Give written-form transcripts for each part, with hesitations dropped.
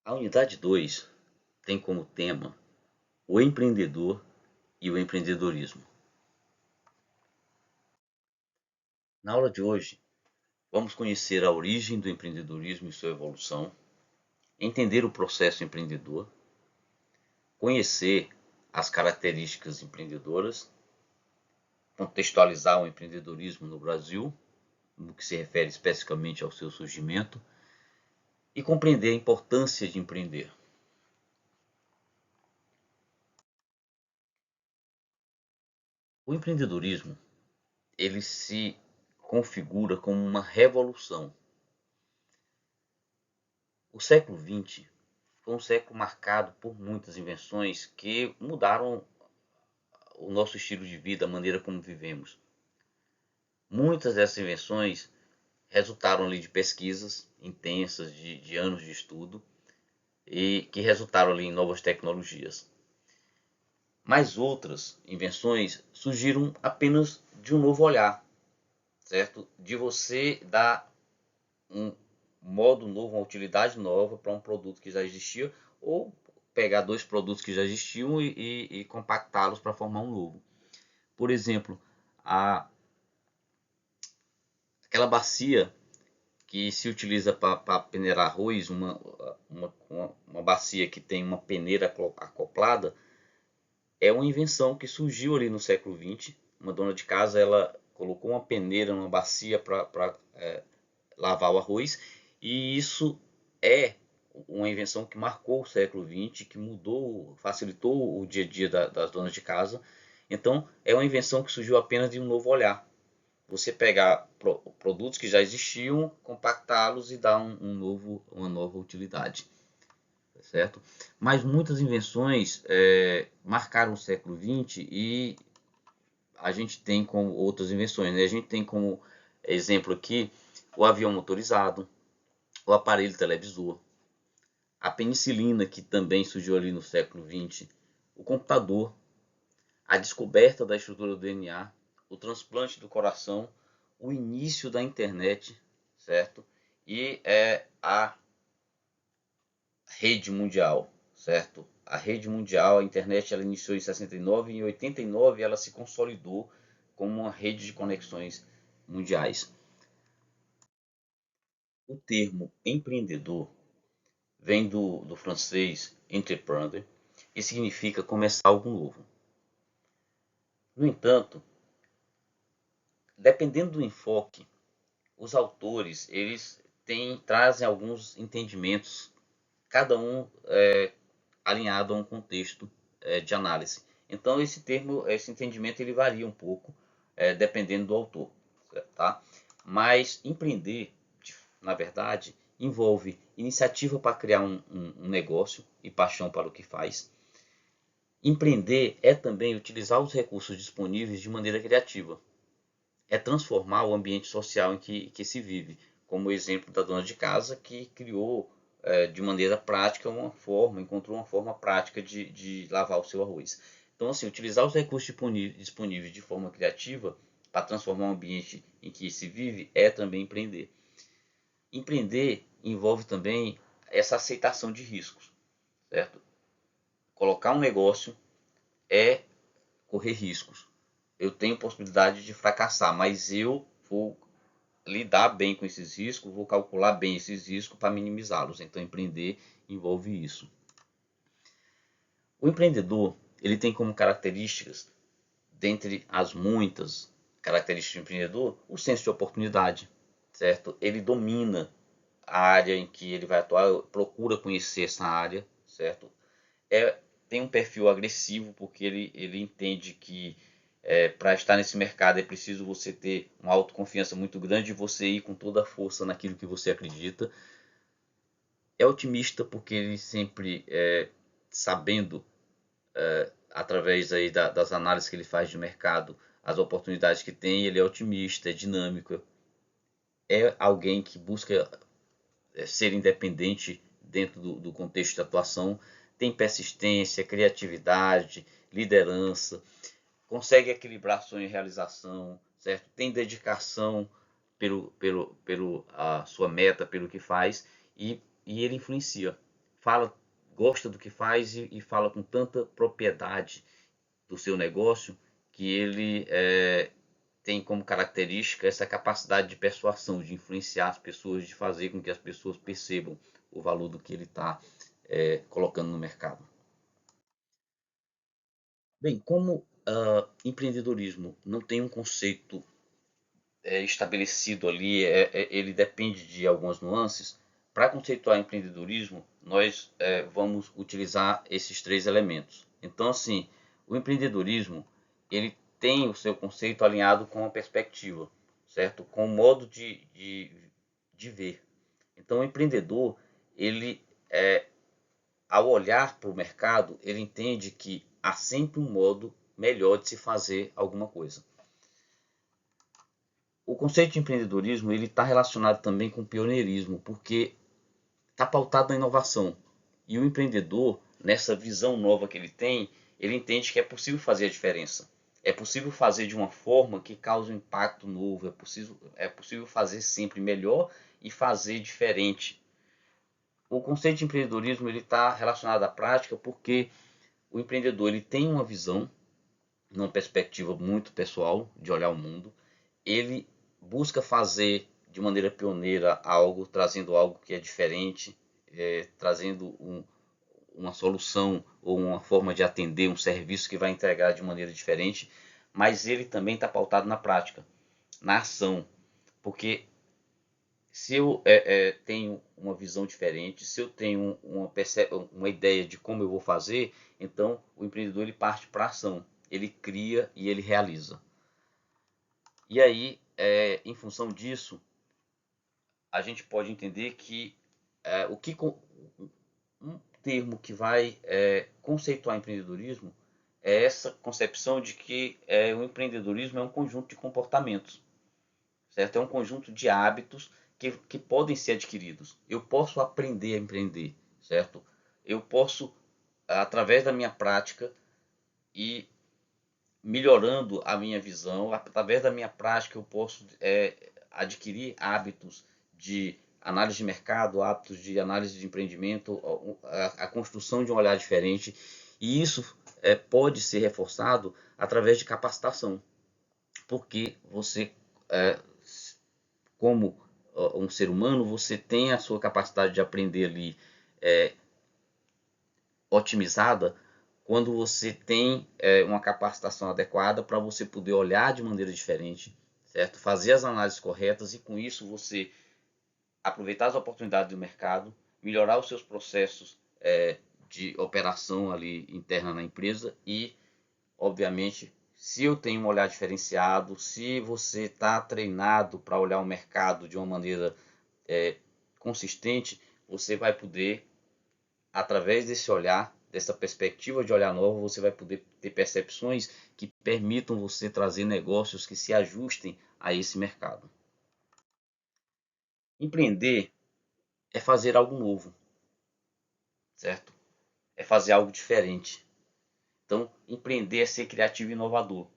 A unidade 2 tem como tema o empreendedor e o empreendedorismo. Na aula de hoje, vamos conhecer a origem do empreendedorismo e sua evolução, entender o processo empreendedor, conhecer as características empreendedoras, contextualizar o empreendedorismo no Brasil, no que se refere especificamente ao seu surgimento, e compreender a importância de empreender. O empreendedorismo, ele se configura como uma revolução. O século XX foi um século marcado por muitas invenções que mudaram o nosso estilo de vida, a maneira como vivemos. Muitas dessas invenções resultaram ali de pesquisas intensas, de anos de estudo, e que resultaram ali em novas tecnologias. Mas outras invenções surgiram apenas de um novo olhar, certo? De você dar um modo novo, uma utilidade nova para um produto que já existia, ou pegar dois produtos que já existiam e compactá-los para formar um novo. Por exemplo, aquela bacia que se utiliza para peneirar arroz, uma bacia que tem uma peneira acoplada, é uma invenção que surgiu ali no século XX. Uma dona de casa, ela colocou uma peneira numa bacia para lavar o arroz, e isso é uma invenção que marcou o século XX, que mudou, facilitou o dia a dia das donas de casa. Então, é uma invenção que surgiu apenas de um novo olhar. Você pegar produtos que já existiam, compactá-los e dar uma nova utilidade, certo? Mas muitas invenções marcaram o século XX, e a gente tem como outras invenções, né? A gente tem como exemplo aqui o avião motorizado, o aparelho televisor, a penicilina, que também surgiu ali no século XX, o computador, a descoberta da estrutura do DNA, o transplante do coração, o início da internet, certo? E a rede mundial, certo? A rede mundial, a internet, ela iniciou em 69 e em 89 ela se consolidou como uma rede de conexões mundiais. O termo empreendedor vem do francês entreprendre e significa começar algo novo. No entanto, dependendo do enfoque, os autores eles trazem alguns entendimentos, cada um alinhado a um contexto de análise. Então esse entendimento ele varia um pouco dependendo do autor, tá? Mas empreender, na verdade, envolve iniciativa para criar um negócio e paixão para o que faz. Empreender é também utilizar os recursos disponíveis de maneira criativa. É transformar o ambiente social em que se vive, como o exemplo da dona de casa que criou de maneira prática encontrou uma forma prática de lavar o seu arroz. Então, assim, utilizar os recursos disponíveis de forma criativa para transformar o ambiente em que se vive é também empreender. Empreender envolve também essa aceitação de riscos, certo? Colocar um negócio é correr riscos. Eu tenho possibilidade de fracassar, mas eu vou lidar bem com esses riscos, vou calcular bem esses riscos para minimizá-los. Então, empreender envolve isso. O empreendedor, ele tem como características, dentre as muitas características do empreendedor, o senso de oportunidade, certo? Ele domina a área em que ele vai atuar, procura conhecer essa área, certo? Tem um perfil agressivo, porque ele entende que para estar nesse mercado é preciso você ter uma autoconfiança muito grande e você ir com toda a força naquilo que você acredita. É otimista porque ele sempre sabendo, através aí das análises que ele faz de mercado, as oportunidades que tem, ele é otimista, é dinâmico, é alguém que busca ser independente dentro do contexto de atuação, tem persistência, criatividade, liderança, consegue equilibrar sonho e realização, certo? Tem dedicação pelo a sua meta, pelo que faz, e ele influencia. fala, gosta do que faz e fala com tanta propriedade do seu negócio que ele tem como característica essa capacidade de persuasão, de influenciar as pessoas, de fazer com que as pessoas percebam o valor do que ele está colocando no mercado. Bem, como empreendedorismo não tem um conceito estabelecido ali, ele depende de algumas nuances. Para conceituar empreendedorismo, nós vamos utilizar esses três elementos. Então, assim, o empreendedorismo ele tem o seu conceito alinhado com a perspectiva, certo? Com o modo de ver. Então, o empreendedor, ele, ao olhar para o mercado, ele entende que há sempre um modo melhor de se fazer alguma coisa. O conceito de empreendedorismo ele está relacionado também com o pioneirismo, porque está pautado na inovação. E o empreendedor, nessa visão nova que ele entende que é possível fazer a diferença. É possível fazer de uma forma que cause um impacto novo, é possível fazer sempre melhor e fazer diferente. O conceito de empreendedorismo ele está relacionado à prática porque o empreendedor ele tem uma visão, uma perspectiva muito pessoal de olhar o mundo. Ele busca fazer de maneira pioneira algo, trazendo algo que é diferente, trazendo uma solução ou uma forma de atender um serviço que vai entregar de maneira diferente, mas ele também está pautado na prática, na ação, porque se eu tenho uma visão diferente, se eu tenho uma ideia de como eu vou fazer, então o empreendedor ele parte para a ação, ele cria e ele realiza. E aí, em função disso, a gente pode entender que um termo que vai conceituar empreendedorismo é essa concepção de que o empreendedorismo é um conjunto de comportamentos, certo? É um conjunto de hábitos que podem ser adquiridos. Eu posso aprender a empreender, certo? Eu posso, através da minha prática, ir melhorando a minha visão. Através da minha prática, eu posso adquirir hábitos de análise de mercado, hábitos de análise de empreendimento, a construção de um olhar diferente. E isso pode ser reforçado através de capacitação, porque você, como um ser humano, você tem a sua capacidade de aprender ali otimizada quando você tem uma capacitação adequada para você poder olhar de maneira diferente, certo? Fazer as análises corretas e com isso você aproveitar as oportunidades do mercado, melhorar os seus processos de operação ali interna na empresa e, obviamente, se eu tenho um olhar diferenciado, se você está treinado para olhar o mercado de uma maneira consistente, você vai poder, através desse olhar, dessa perspectiva de olhar novo, você vai poder ter percepções que permitam você trazer negócios que se ajustem a esse mercado. Empreender é fazer algo novo, certo? É fazer algo diferente. Então, empreender é ser criativo e inovador,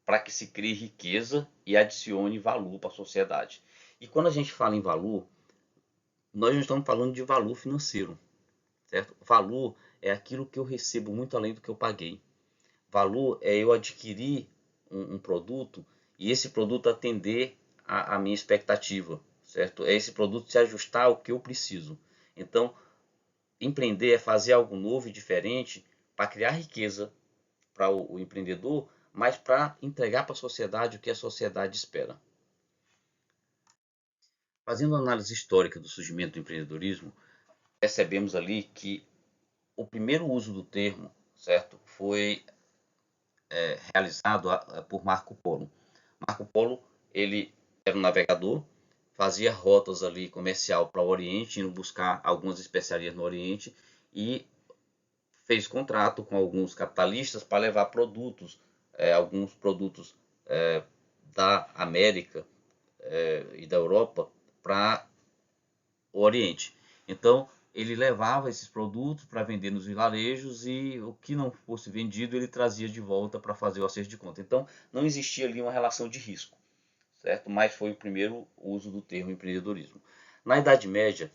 para que se crie riqueza e adicione valor para a sociedade. E quando a gente fala em valor, nós não estamos falando de valor financeiro, certo? Valor é aquilo que eu recebo muito além do que eu paguei. Valor é eu adquirir um produto e esse produto atender a minha expectativa, certo? É esse produto se ajustar ao que eu preciso. Então, empreender é fazer algo novo e diferente para criar riqueza para o empreendedor, mas para entregar para a sociedade o que a sociedade espera. Fazendo uma análise histórica do surgimento do empreendedorismo, percebemos ali que o primeiro uso do termo, certo, foi realizado por Marco Polo. Marco Polo, ele era um navegador, fazia rotas ali comercial para o Oriente, indo buscar algumas especiarias no Oriente e fez contrato com alguns capitalistas para levar produtos, alguns produtos da América e da Europa para o Oriente. Então, ele levava esses produtos para vender nos vilarejos e o que não fosse vendido ele trazia de volta para fazer o acerto de conta. Então, não existia ali uma relação de risco, certo? Mas foi o primeiro uso do termo empreendedorismo. Na Idade Média,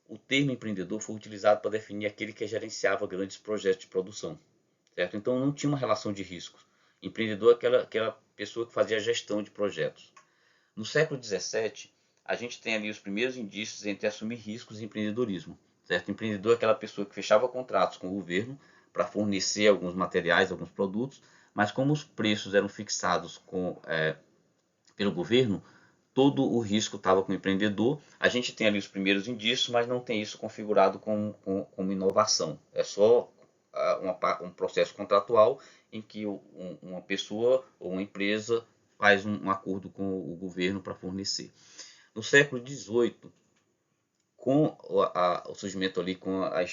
o termo empreendedor foi utilizado para definir aquele que gerenciava grandes projetos de produção, certo? Então não tinha uma relação de riscos. Empreendedor é aquela pessoa que fazia a gestão de projetos. No século XVII, a gente tem ali os primeiros indícios entre assumir riscos e empreendedorismo, certo? Empreendedor é aquela pessoa que fechava contratos com o governo para fornecer alguns materiais, alguns produtos, mas como os preços eram fixados pelo governo, todo o risco estava com o empreendedor. A gente tem ali os primeiros indícios, mas não tem isso configurado como inovação. É só um processo contratual em que uma pessoa ou uma empresa faz um acordo com o governo para fornecer. No século XVIII, com o surgimento ali, com a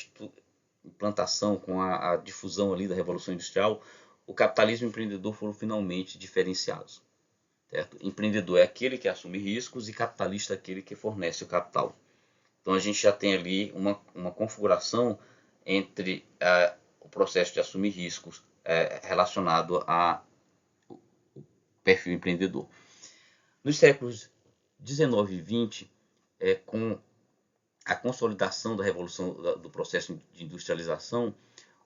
implantação, com a difusão ali da Revolução Industrial, o capitalismo e o empreendedor foram finalmente diferenciados. Certo? Empreendedor é aquele que assume riscos e capitalista é aquele que fornece o capital. Então a gente já tem ali uma configuração entre o processo de assumir riscos relacionado ao perfil empreendedor. Nos séculos XIX e XX, com a consolidação da revolução do processo de industrialização,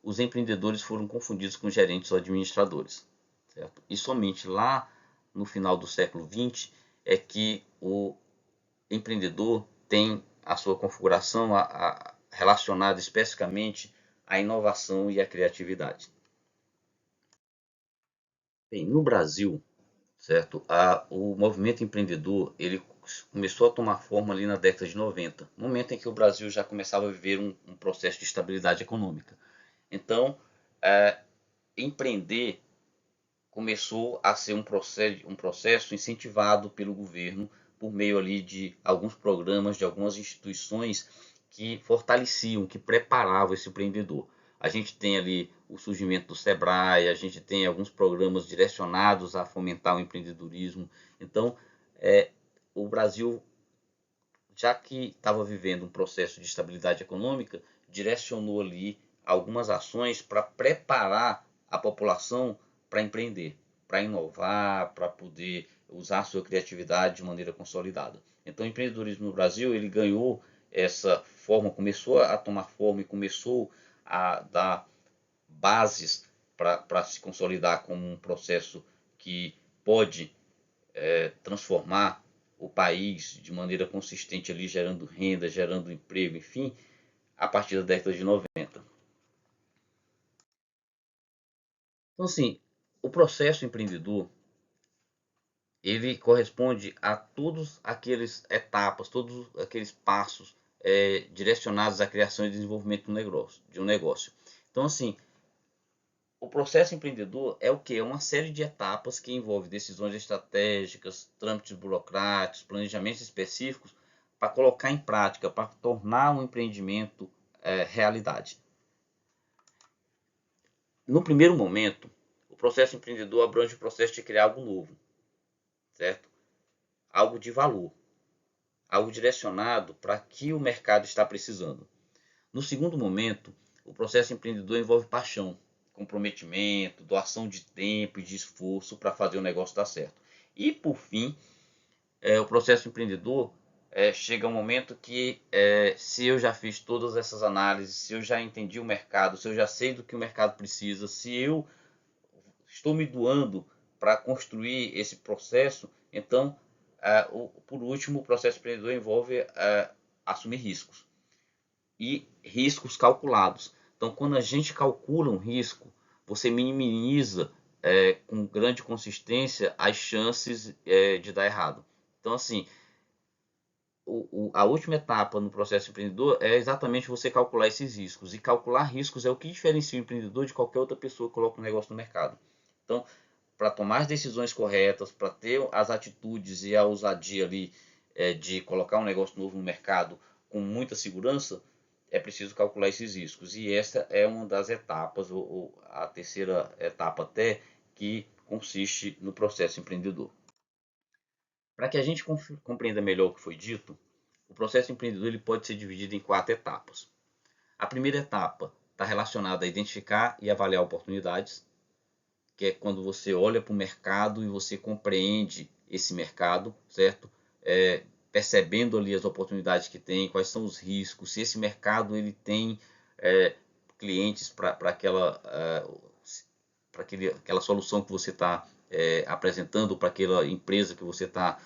os empreendedores foram confundidos com gerentes ou administradores. Certo? E somente lá no final do século XX é que o empreendedor tem a sua configuração relacionada especificamente à inovação e à criatividade. Bem, no Brasil, certo, o movimento empreendedor ele começou a tomar forma ali na década de 90, momento em que o Brasil já começava a viver um processo de estabilidade econômica. Então, empreender começou a ser um processo incentivado pelo governo por meio ali de alguns programas, de algumas instituições que fortaleciam, que preparavam esse empreendedor. A gente tem ali o surgimento do Sebrae, a gente tem alguns programas direcionados a fomentar o empreendedorismo. Então, o Brasil, já que estava vivendo um processo de estabilidade econômica, direcionou ali algumas ações para preparar a população para empreender, para inovar, para poder usar a sua criatividade de maneira consolidada. Então, o empreendedorismo no Brasil ele ganhou essa forma, começou a tomar forma e começou a dar bases para se consolidar como um processo que pode transformar o país de maneira consistente ali, gerando renda, gerando emprego, enfim, a partir da década de 90. Então, assim, o processo empreendedor, ele corresponde a todos aqueles etapas, todos aqueles passos direcionados à criação e desenvolvimento de um negócio. Então, assim, o processo empreendedor é o que? É uma série de etapas que envolve decisões estratégicas, trâmites burocráticos, planejamentos específicos para colocar em prática, para tornar um empreendimento realidade. No primeiro momento, o processo empreendedor abrange o processo de criar algo novo, certo? Algo de valor, algo direcionado para que o mercado está precisando. No segundo momento, o processo empreendedor envolve paixão, comprometimento, doação de tempo e de esforço para fazer o negócio dar certo. E, por fim, o processo empreendedor chega um momento que, se eu já fiz todas essas análises, se eu já entendi o mercado, se eu já sei do que o mercado precisa, se eu estou me doando para construir esse processo, então, por último, o processo empreendedor envolve assumir riscos. E riscos calculados. Então, quando a gente calcula um risco, você minimiza com grande consistência as chances de dar errado. Então, assim, a última etapa no processo empreendedor é exatamente você calcular esses riscos. E calcular riscos é o que diferencia o empreendedor de qualquer outra pessoa que coloca um negócio no mercado. Então, para tomar as decisões corretas, para ter as atitudes e a ousadia ali de colocar um negócio novo no mercado com muita segurança, é preciso calcular esses riscos. E essa é uma das etapas, ou a terceira etapa até, que consiste no processo empreendedor. Para que a gente compreenda melhor o que foi dito, o processo empreendedor ele pode ser dividido em 4 etapas. A primeira etapa está relacionada a identificar e avaliar oportunidades, que é quando você olha para o mercado e você compreende esse mercado, certo? percebendo ali as oportunidades que tem, quais são os riscos, se esse mercado ele tem clientes para aquela solução que você está apresentando, para aquela empresa que você está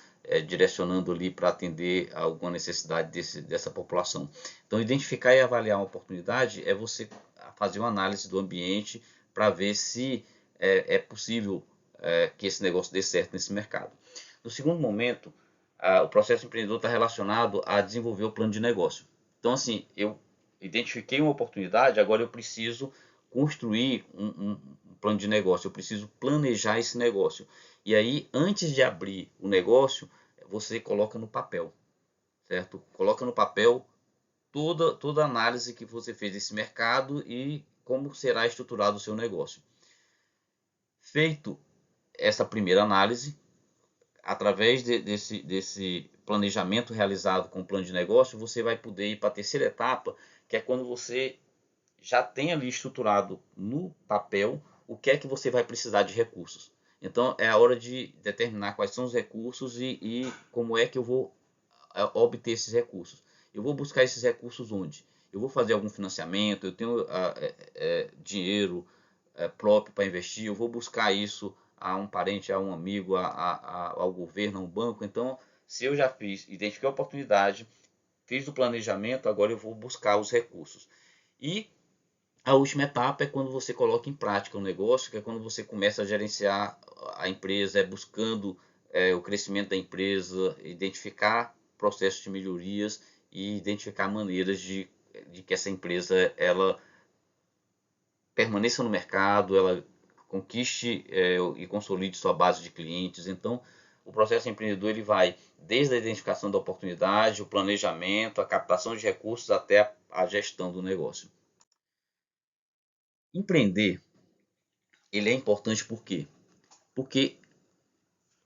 direcionando ali para atender a alguma necessidade dessa população. Então, identificar e avaliar uma oportunidade é você fazer uma análise do ambiente para ver se é possível que esse negócio dê certo nesse mercado. No segundo momento, o processo empreendedor está relacionado a desenvolver o plano de negócio. Então, assim, eu identifiquei uma oportunidade, agora eu preciso construir um plano de negócio, eu preciso planejar esse negócio. E aí, antes de abrir o negócio, você coloca no papel, certo? Coloca no papel toda a análise que você fez desse mercado e como será estruturado o seu negócio. Feito essa primeira análise, através desse planejamento realizado com o plano de negócio, você vai poder ir para a terceira etapa, que é quando você já tem ali estruturado no papel o que é que você vai precisar de recursos. Então é a hora de determinar quais são os recursos e como é que eu vou obter esses recursos. Eu vou buscar esses recursos onde? Eu vou fazer algum financiamento, eu tenho dinheiro próprio para investir, eu vou buscar isso a um parente, a um amigo, ao governo, a um banco. Então, se eu já identifiquei a oportunidade, fiz o planejamento, agora eu vou buscar os recursos. E a última etapa é quando você coloca em prática o negócio, que é quando você começa a gerenciar a empresa, buscando o crescimento da empresa, identificar processos de melhorias e identificar maneiras de que essa empresa ela permaneça no mercado, ela conquiste e consolide sua base de clientes. Então, o processo empreendedor ele vai desde a identificação da oportunidade, o planejamento, a captação de recursos até a gestão do negócio. Empreender ele é importante por quê? Porque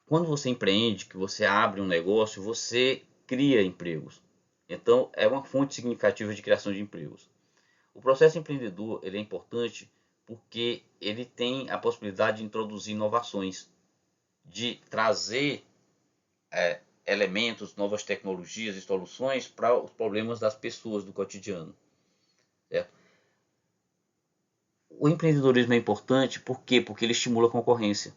quando você empreende, que você abre um negócio, você cria empregos. Então, é uma fonte significativa de criação de empregos. O processo empreendedor ele é importante porque ele tem a possibilidade de introduzir inovações, de trazer elementos, novas tecnologias e soluções para os problemas das pessoas do cotidiano. Certo? O empreendedorismo é importante por quê? Porque ele estimula a concorrência.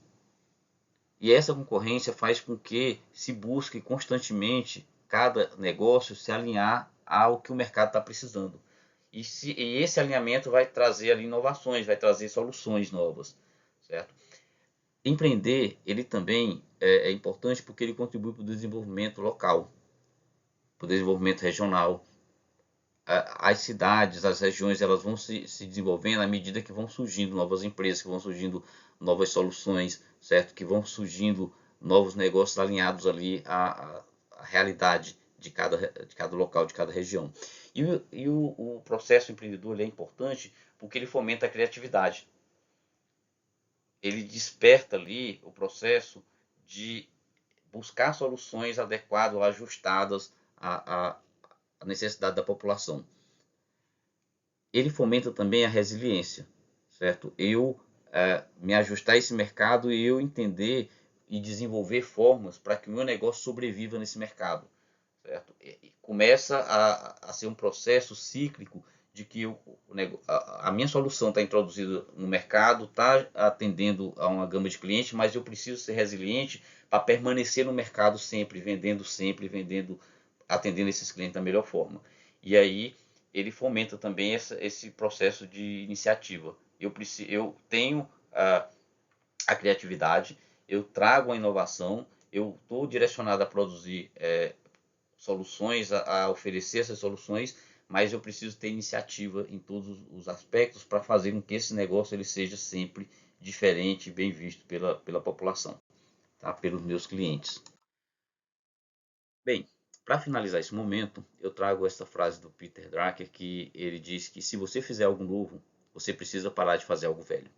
E essa concorrência faz com que se busque constantemente cada negócio se alinhar ao que o mercado está precisando. E esse alinhamento vai trazer ali inovações, vai trazer soluções novas, certo? Empreender, ele também é importante porque ele contribui para o desenvolvimento local, para o desenvolvimento regional. As cidades, as regiões, elas vão se desenvolvendo à medida que vão surgindo novas empresas, que vão surgindo novas soluções, certo? Que vão surgindo novos negócios alinhados ali à realidade de cada local, de cada região. E o processo empreendedor ele é importante porque ele fomenta a criatividade. Ele desperta ali o processo de buscar soluções adequadas, ajustadas à necessidade da população. Ele fomenta também a resiliência, certo? Eu me ajustar a esse mercado e eu entender e desenvolver formas para que o meu negócio sobreviva nesse mercado, certo? E começa a ser um processo cíclico de que a minha solução está introduzida no mercado, está atendendo a uma gama de clientes, mas eu preciso ser resiliente para permanecer no mercado sempre, vendendo, atendendo esses clientes da melhor forma. E aí ele fomenta também esse processo de iniciativa. Eu tenho a criatividade, eu trago a inovação, eu estou direcionado a produzir soluções, a oferecer essas soluções, mas eu preciso ter iniciativa em todos os aspectos para fazer com que esse negócio ele seja sempre diferente e bem visto pela população, tá? Pelos meus clientes. Bem, para finalizar esse momento, eu trago essa frase do Peter Drucker que ele diz que se você fizer algo novo, você precisa parar de fazer algo velho.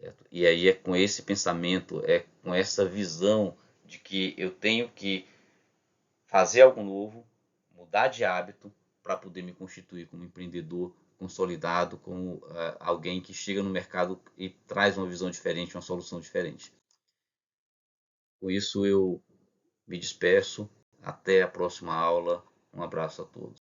Certo? E aí é com esse pensamento, é com essa visão de que eu tenho que fazer algo novo, mudar de hábito para poder me constituir como empreendedor consolidado, como alguém que chega no mercado e traz uma visão diferente, uma solução diferente. Com isso eu me despeço, Até a próxima aula. Um abraço a todos.